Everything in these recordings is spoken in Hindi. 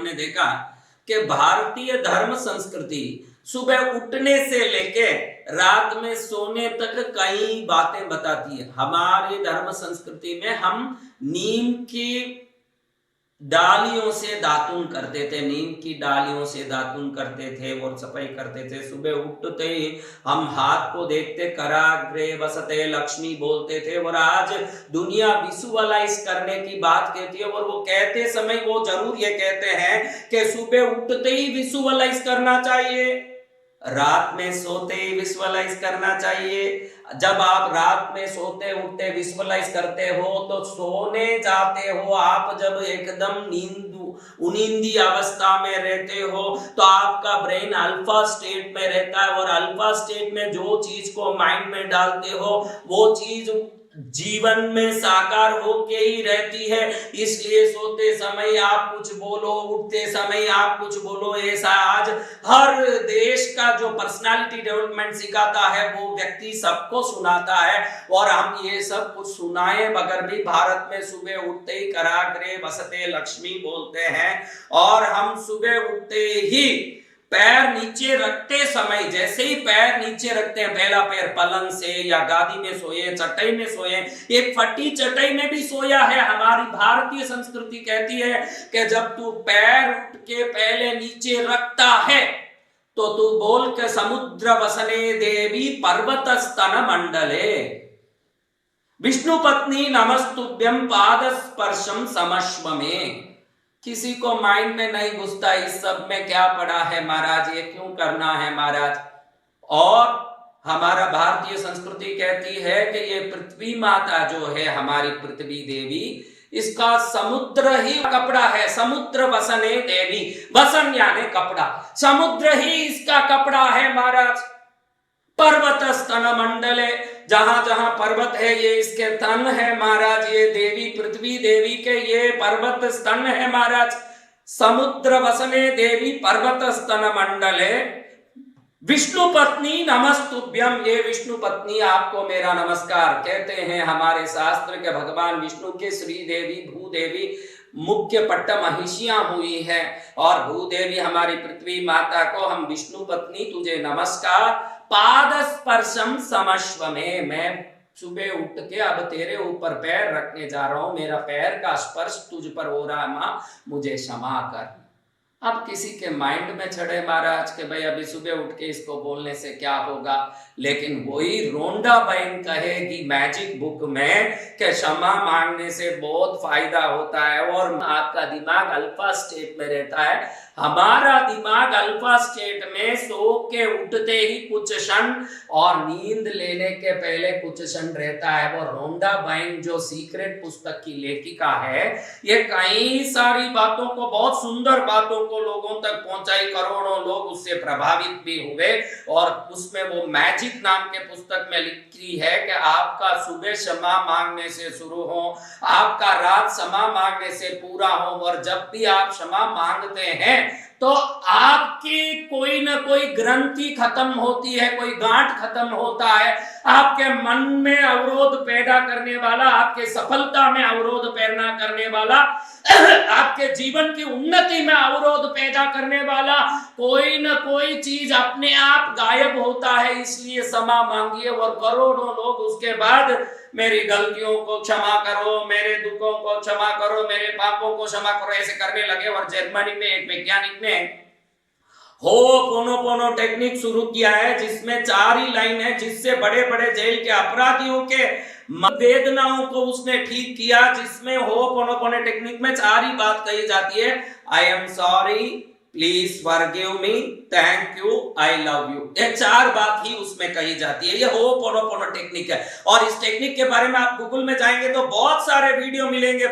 हमने देखा कि भारतीय धर्म संस्कृति सुबह उठने से लेके रात में सोने तक कई बातें बताती है। हमारे धर्म संस्कृति में हम नीम की डालियों से दातुन करते थे, नीम की डालियों से दातुन करते थे और सफाई करते थे। सुबह उठते ही हम हाथ को देखते कराग्रे वसते लक्ष्मी बोलते थे। और आज दुनिया विजुअलाइज करने की बात कहती है और वो कहते समय वो जरूर ये कहते हैं कि सुबह उठते ही विजुअलाइज करना चाहिए, रात में सोते ही विजुअलाइज करना चाहिए। जब आप रात में सोते उठते विजुअलाइज करते हो तो सोने जाते हो आप जब एकदम नींदी अवस्था में रहते हो तो आपका ब्रेन अल्फा स्टेट में रहता है और अल्फा स्टेट में जो चीज को माइंड में डालते हो वो चीज जीवन में साकार होके ही रहती है। इसलिए सोते समय आप कुछ बोलो, उठते समय आप कुछ बोलो। ऐसा आज हर देश का जो पर्सनालिटी डेवलपमेंट सिखाता है वो व्यक्ति सबको सुनाता है और हम ये सब कुछ सुनाए बगैर भी भारत में सुबह उठते ही कराग्रे वसते लक्ष्मी बोलते हैं। और हम सुबह उठते ही पैर नीचे रखते समय, जैसे ही पैर नीचे रखते हैं, पहला पैर पलंग से या गादी में सोए, चटाई में सोए, एक फटी चटाई में भी सोया है। हमारी भारतीय संस्कृति कहती है कि जब तू पैर उठ के पहले नीचे रखता है तो तू बोल के समुद्र वसने देवी पर्वत स्तन मंडले विष्णु पत्नी नमस्तुभ्यम पाद स्पर्शम समश्व में। किसी को माइंड में नहीं घुसता इस सब में क्या पड़ा है महाराज, ये क्यों करना है महाराज। और हमारा भारतीय संस्कृति कहती है कि ये पृथ्वी माता जो है हमारी पृथ्वी देवी, इसका समुद्र ही कपड़ा है। समुद्र वसने देवी, वसन यानी कपड़ा, समुद्र ही इसका कपड़ा है महाराज। पर्वत स्तन मंडले, जहां जहां पर्वत है ये इसके तन है महाराज। ये देवी पृथ्वी देवी के ये पर्वत स्तन है महाराज। समुद्र वसने देवी पर्वत स्तन मंडले विष्णु पत्नी नमस्तुभ्यम, ये विष्णु पत्नी आपको मेरा नमस्कार। कहते हैं हमारे शास्त्र के भगवान विष्णु के श्री देवी भूदेवी मुख्य पट्ट महिषियां हुई है और भूदेवी हमारी पृथ्वी माता को हम विष्णु पत्नी तुझे नमस्कार। पाद स्पर्शम समश्व में, मैं सुबह उठ के अब तेरे ऊपर पैर रखने जा रहा हूं, मेरा पैर का स्पर्श तुझ पर हो रहा है मां, मुझे क्षमा कर। अब किसी के माइंड में चढ़े महाराज के भाई अभी सुबह उठ के इसको बोलने से क्या होगा, लेकिन वही रोंडा बहन कहेगी मैजिक बुक में कि क्षमा मांगने से बहुत फायदा होता है और आपका दिमाग अल्फा स्टेट में रहता है। हमारा दिमाग अल्फा स्टेट में सो के उठते ही कुछ क्षण और नींद लेने के पहले कुछ क्षण रहता है। वो रोंडा बहन जो सीक्रेट पुस्तक की लेखिका है, ये कई सारी बातों को, बहुत सुंदर बातों को लोगों तक पहुंचाई, करोड़ों लोग उससे प्रभावित भी हुए। और उसमें वो मैजिक नाम के पुस्तक में लिखी है कि आपका सुबह क्षमा मांगने से शुरू हो, आपका रात क्षमा मांगने से पूरा हो। और जब भी आप क्षमा मांगते हैं तो आपकी कोई ना कोई ग्रंथि खत्म होती है, कोई गांठ खत्म होता है। आपके मन में अवरोध पैदा करने वाला, आपके सफलता में अवरोध पैदा करने वाला, आपके जीवन की उन्नति में अवरोध पैदा करने वाला कोई ना कोई चीज अपने आप गायब होता है। इसलिए क्षमा मांगिए और करोड़ों लोग उसके बाद मेरी गलतियों को क्षमा करो, मेरे दुखों को क्षमा करो, मेरे पापों को क्षमा करो, ऐसे करने लगे। और जर्मनी में एक वैज्ञानिक ने होपोनोपोनो टेक्निक शुरू किया है जिसमें 4 ही लाइन है, जिससे बड़े बड़े जेल के अपराधियों के वेदनाओं को उसने ठीक किया। जिसमें होपोनोपोनो टेक्निक में 4 ही बात कही जाती है, I am sorry, please forgive me, thank you, I love you. ये 4 बात ही उसमें कही जाती है। ये होपोनोपोनो टेक्निक है और इस टेक्निक के बारे में आप गूगल में जाएंगे तो बहुत सारे वीडियो मिलेंगे।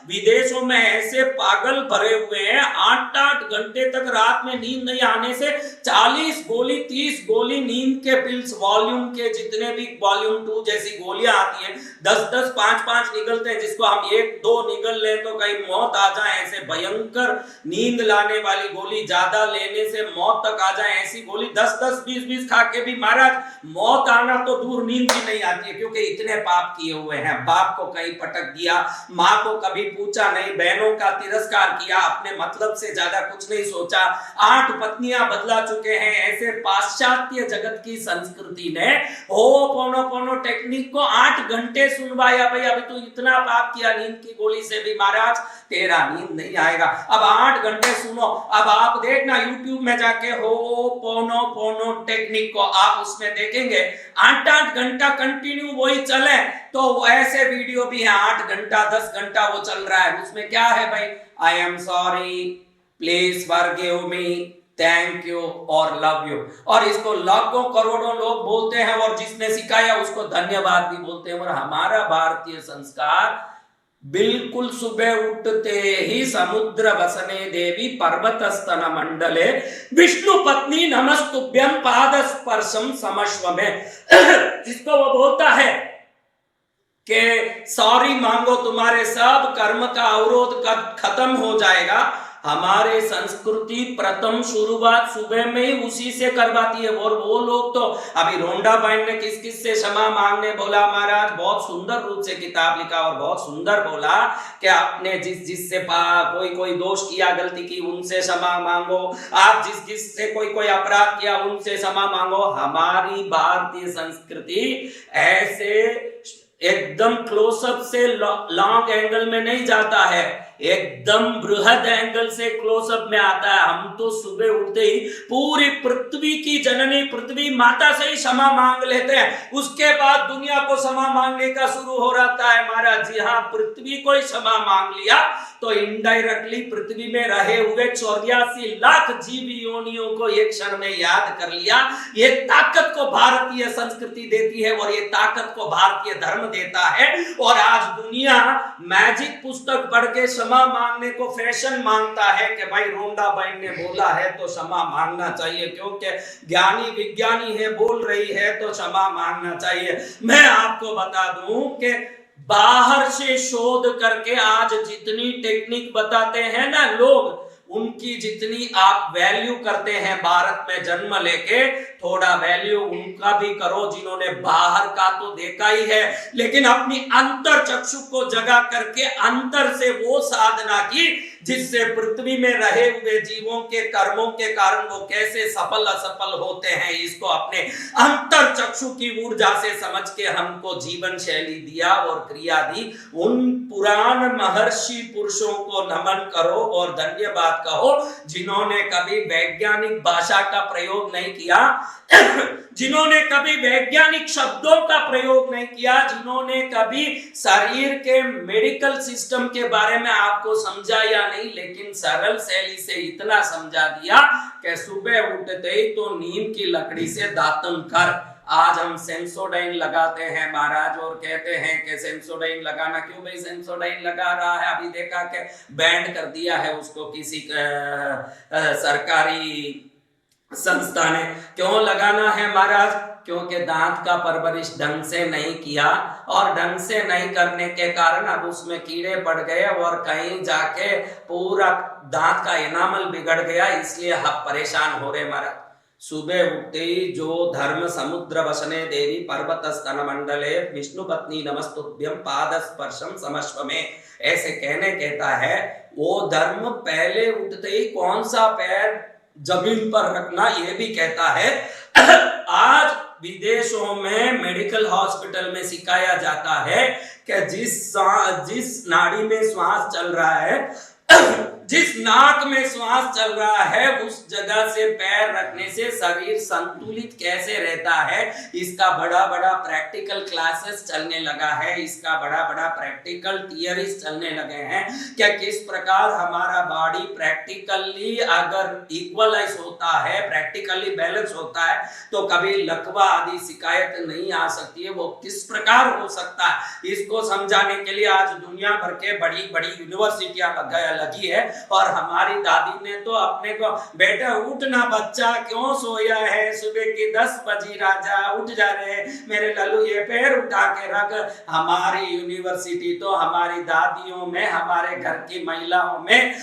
विदेशों में ऐसे पागल भरे हुए हैं, 8-8 घंटे तक रात में नींद नहीं आने से 40 गोली 30 गोली नींद के पिल्स, वॉल्यूम के जितने भी वॉल्यूम 2 जैसी गोलियां आती हैं, 10-10 5-5 निकलते हैं, जिसको हम 1-2 निकल लें तो कहीं मौत आ जाए, ऐसे भयंकर नींद लाने वाली गोली ज्यादा लेने से मौत तक आ जाए, ऐसी गोली 10-10 20-20 खा के भी महाराज मौत आना तो दूर, नींद भी नहीं आती है, क्योंकि इतने पाप किए हुए हैं। बाप को कहीं पटक दिया, माँ को कभी पूछा नहीं, बहनों का तिरस्कार किया, अपने मतलब से ज्यादा कुछ नहीं सोचा, 8 पत्नियां बदला चुके हैं। ऐसे पाश्चात्य जगत की संस्कृति ने होपोनोपोनो टेक्निक को 8 घंटे सुनवाया। भाई अभी तू इतना पाप किया, नींद की गोली से भी महाराज तेरा नींद नहीं आएगा, अब 8 घंटे सुनो। अब आप देखना YouTube में जाके होपोनोपोनो टेक्निक को आप उसमें देखेंगे 8-8 घंटा कंटिन्यू वही चले, तो ऐसे वीडियो भी है 8 घंटा 10 घंटा वो चल रहा है। उसमें क्या है भाई, I am sorry, please forgive me, thank you और लव यू, और इसको लाखों करोड़ों लोग बोलते हैं, और जिसने सिखाया उसको धन्यवाद भी बोलते हैं। और हमारा भारतीय संस्कार बिल्कुल सुबह उठते ही समुद्र वसने देवी पर्वत स्तन मंडले विष्णु पत्नी नमस्तुभ्यम पाद स्पर्शम समश्व में, जिसको वो बोलता है कि सॉरी मांगो, तुम्हारे सब कर्म का अवरोध खत्म हो जाएगा। हमारे संस्कृति प्रथम शुरुआत सुबह में ही उसी से करवाती है। और वो लोग तो अभी रोंडा बहन ने किस किस से क्षमा मांगने बोला महाराज, बहुत सुंदर रूप से किताब लिखा और बहुत सुंदर बोला कि आपने जिससे कोई दोष किया, गलती की, उनसे क्षमा मांगो, आप जिससे कोई अपराध किया उनसे क्षमा मांगो। हमारी भारतीय संस्कृति ऐसे एकदम क्लोजअप से लॉन्ग एंगल में नहीं जाता है, एकदम बृहद एंगल से क्लोजअप में आता है। हम तो सुबह उठते ही पूरी पृथ्वी की जननी पृथ्वी माता से ही क्षमा मांग लेते हैं, उसके बाद दुनिया को क्षमा मांगने का शुरू हो रहता है महाराज। जी हाँ, पृथ्वी को ही क्षमा मांग लिया तो इनडायरेक्टली पृथ्वी में रहे हुए 84 लाख जीव योनियों को एक क्षण में याद कर लिया। ये ताकत को भारतीय संस्कृति देती है और ये ताकत को भारतीय धर्म देता है। और आज दुनिया मैजिक पुस्तक पढ़ के क्षमा मांगने को फैशन मांगता है कि भाई रोंडा बहन ने बोला है तो क्षमा मांगना चाहिए, क्योंकि ज्ञानी विज्ञानी है, बोल रही है तो क्षमा मांगना चाहिए। मैं आपको बता दूं कि बाहर से शोध करके आज जितनी टेक्निक बताते हैं ना लोग, उनकी जितनी आप वैल्यू करते हैं भारत में जन्म लेके, थोड़ा वैल्यू उनका भी करो जिन्होंने बाहर का तो देखा ही है, लेकिन अपनी अंतर चक्षु को जगा करके अंतर से वो साधना की जिससे पृथ्वी में रहे हुए जीवों के कर्मों के कारण वो कैसे सफल असफल होते हैं, इसको अपने अंतर चक्षु की ऊर्जा से समझ के हमको जीवन शैली दिया और क्रिया दी। उन पुराण महर्षि पुरुषों को नमन करो और धन्यवाद कहो जिन्होंने कभी वैज्ञानिक भाषा का प्रयोग नहीं किया, जिन्होंने कभी वैज्ञानिक शब्दों का प्रयोग नहीं किया, जिन्होंने कभी शरीर के मेडिकल सिस्टम के बारे में आपको समझाया नहीं, लेकिन सरल शैली से इतना समझा दिया कि सुबह उठते ही तो नीम की लकड़ी से दातन कर। आज हम सेंसोडाइन लगाते हैं महाराज और कहते हैं कि सेंसोडाइन लगाना, क्यों भाई सेंसोडाइन लगा रहा है? अभी देखा कि बैंड कर दिया है उसको किसी सरकारी संस्था ने। क्यों लगाना है महाराज? क्योंकि दांत का परवरिश ढंग से नहीं किया और ढंग से नहीं करने के कारण अब उसमें कीड़े पड़ गए और कहीं जाके पूरा दांत का एनामल बिगड़ गया, इसलिए हम परेशान हो रहे महाराज। सुबह उठते ही जो धर्म समुद्र वसने देवी पर्वत स्तन मंडले विष्णु पत्नी नमस्तुभ्यम पाद स्पर्शम समश्व में, ऐसे कहता है वो धर्म पहले उठते ही कौन सा पैर जमीन पर रखना ये भी कहता है। आज विदेशों में मेडिकल हॉस्पिटल में सिखाया जाता है कि जिस नाड़ी में श्वास चल रहा है, जिस नाक में श्वास चल रहा है, उस जगह से पैर रखने से शरीर संतुलित कैसे रहता है, इसका बड़ा बड़ा प्रैक्टिकल क्लासेस चलने लगा है, इसका बड़ा बड़ा प्रैक्टिकल थियरीज चलने लगे हैं क्या किस प्रकार हमारा बॉडी प्रैक्टिकली अगर इक्वलाइज होता है, प्रैक्टिकली बैलेंस होता है तो कभी लकवा आदि शिकायत नहीं आ सकती है। वो किस प्रकार हो सकता है, इसको समझाने के लिए आज दुनिया भर के बड़ी बड़ी यूनिवर्सिटियां लगी है और हमारी दादी ने तो अपने को, बेटा उठना बच्चा, क्यों सोया है, सुबह की 10 बजी राजा, उठ जा रहे मेरे लल्लू, ये पैर उठा के रख। हमारी यूनिवर्सिटी तो हमारी दादियों में, हमारे घर की महिलाओं में,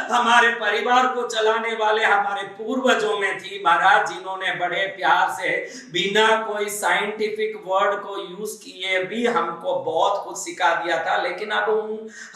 हमारे परिवार को चलाने वाले हमारे पूर्वजों में थी महाराज, जिन्होंने बड़े प्यार से बिना कोई साइंटिफिक वर्ड को यूज किए भी हमको बहुत कुछ सिखा दिया था। लेकिन अब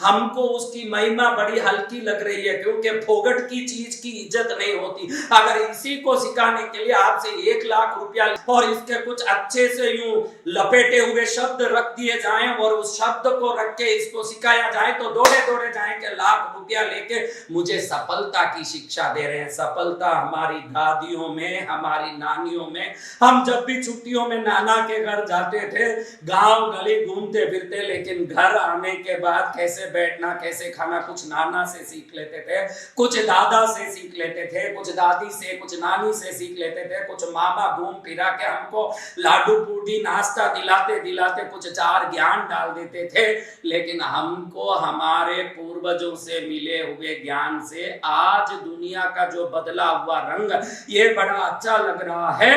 हमको उसकी महिमा बड़ी हल्की लग रही है, क्योंकि फोगट की चीज की इज्जत नहीं होती। अगर इसी को सिखाने के लिए आपसे 1 लाख रुपया और इसके कुछ अच्छे से यूं लपेटे हुए शब्द रख दिए जाएं और उस शब्द को रख के इसको सिखाया जाए, तो दौड़े दौड़े जाएं कि लाख रुपया लेके मुझे सफलता की शिक्षा दे रहे हैं। सफलता हमारी दादियों में, हमारी नानियों में। हम जब भी छुट्टियों में नाना के घर जाते थे, गांव गली घूमते फिरते, लेकिन घर आने के बाद कैसे बैठना, कैसे खाना, कुछ नाना से सीख लेते थे, कुछ दादा से सीख लेते थे, कुछ दादी से, कुछ नानी से सीख लेते थे, कुछ मामा घूम फिरा के हमको लाडू पूड़ी नाश्ता दिलाते दिलाते कुछ 4 ज्ञान डाल देते थे। लेकिन हमको हमारे पूर्वजों से मिले हुए ज्ञान से आज दुनिया का जो बदला हुआ रंग, ये बड़ा अच्छा लग रहा है।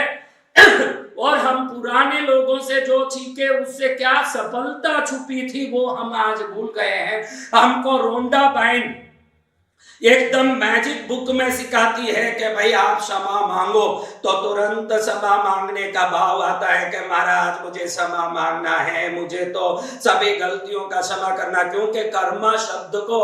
और हम पुराने लोगों से जो सीखे उससे क्या सफलता छुपी थी वो हम आज भूल गए हैं। हमको रोंडा बाइन एकदम मैजिक बुक में सिखाती है कि भाई आप क्षमा मांगो तो तुरंत क्षमा मांगने का भाव आता है कि महाराज मुझे क्षमा मांगना है, मुझे तो सभी गलतियों का क्षमा करना। क्योंकि कर्म शब्द को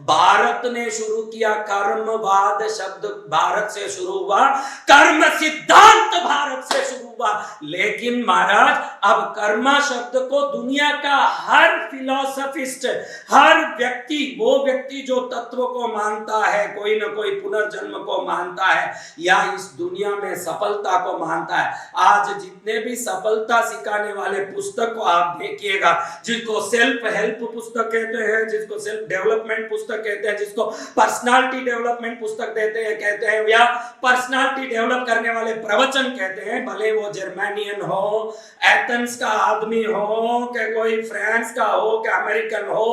भारत ने शुरू किया, कर्मवाद शब्द भारत से शुरू हुआ, कर्म सिद्धांत भारत से शुरू हुआ। लेकिन महाराज अब कर्म शब्द को दुनिया का हर फिलोसफिस्ट, हर व्यक्ति, वो व्यक्ति जो तत्व को मानता है, कोई ना कोई पुनर्जन्म को मानता है या इस दुनिया में सफलता को मानता है, आज जितने भी सफलता सिखाने वाले पुस्तक को आप देखिएगा, जिसको सेल्फ हेल्प पुस्तक कहते हैं, जिसको सेल्फ डेवलपमेंट पुस्तक कहते हैं, जिसको पर्सनालिटी डेवलपमेंट पुस्तक कहते हैं या पर्सनालिटी डेवलप करने वाले प्रवचन कहते हैं, भले वो जर्मनियन हो, एथेंस का आदमी हो, कि कोई फ्रांस का हो, कि अमेरिकन हो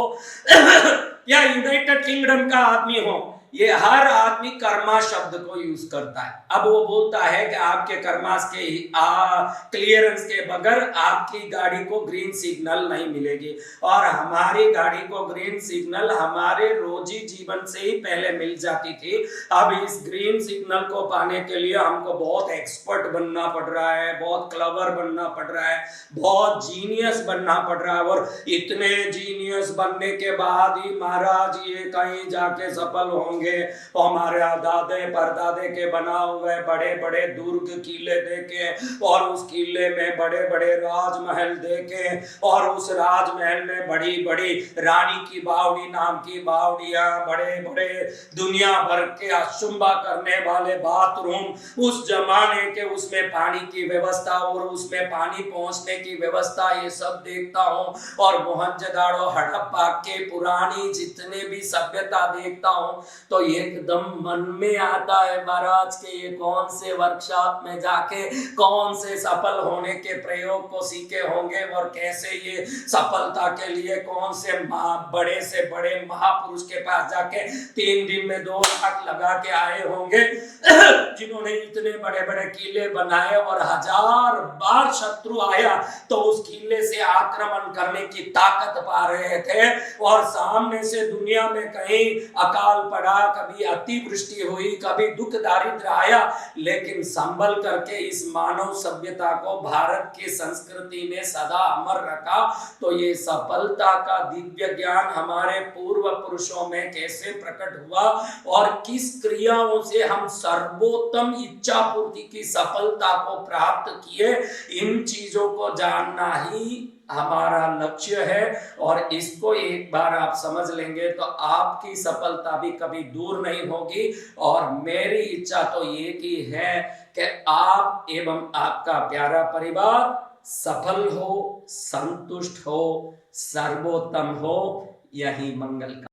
या यूनाइटेड किंगडम का आदमी हो, ये हर आदमी कर्मा शब्द को यूज करता है। अब वो बोलता है कि आपके कर्मास के क्लियरेंस के बगैर आपकी गाड़ी को ग्रीन सिग्नल नहीं मिलेगी, और हमारी गाड़ी को ग्रीन सिग्नल हमारे रोजी जीवन से ही पहले मिल जाती थी। अब इस ग्रीन सिग्नल को पाने के लिए हमको बहुत एक्सपर्ट बनना पड़ रहा है, बहुत क्लेवर बनना पड़ रहा है, बहुत जीनियस बनना पड़ रहा है। और इतने जीनियस बनने के बाद ही महाराज ये कहीं जाके सफल होंगे। हमारे दादे परदादे के बना हुए बड़े बड़े दुर्ग किले देखे, और उस किले में बड़े बड़े राजमहल देखे, और उस राजमहल में बड़ी बड़ी रानी की बावड़ी नाम की बावड़ियां, बड़े बड़े दुनिया भर के अचंभा करने वाले बाथरूम, उस जमाने के उसमें पानी की व्यवस्था और उसमें पानी पहुंचने की व्यवस्था, ये सब देखता हूँ। और मोहनजोदड़ो हड़प्पा के पुरानी जितने भी सभ्यता देखता हूँ तो एकदम मन में आता है महाराज के ये कौन से वर्कशॉप में जाके कौन से सफल होने के प्रयोग को सीखे होंगे, और कैसे ये सफलता के लिए कौन से बड़े से बड़े महापुरुष के पास जाके 3 दिन में 2 लाख लगा के आए होंगे, जिन्होंने इतने बड़े बड़े किले बनाए, और 1000 बार शत्रु आया तो उस किले से आक्रमण करने की ताकत पा रहे थे। और सामने से दुनिया में कहीं अकाल पड़ा, कभी अतिवृष्टि हुई, कभी दुख दारिद्र आया, लेकिन संभल करके इस मानव सभ्यता को भारत की संस्कृति ने सदा अमर रखा। तो ये सफलता का दिव्य ज्ञान हमारे पूर्व पुरुषों में कैसे प्रकट हुआ, और किस क्रियाओं से हम सर्वोत्तम इच्छा पूर्ति की सफलता को प्राप्त किए, इन चीजों को जानना ही हमारा लक्ष्य है। और इसको एक बार आप समझ लेंगे तो आपकी सफलता भी कभी दूर नहीं होगी। और मेरी इच्छा तो ये की है कि आप एवं आपका प्यारा परिवार सफल हो, संतुष्ट हो, सर्वोत्तम हो, यही मंगल का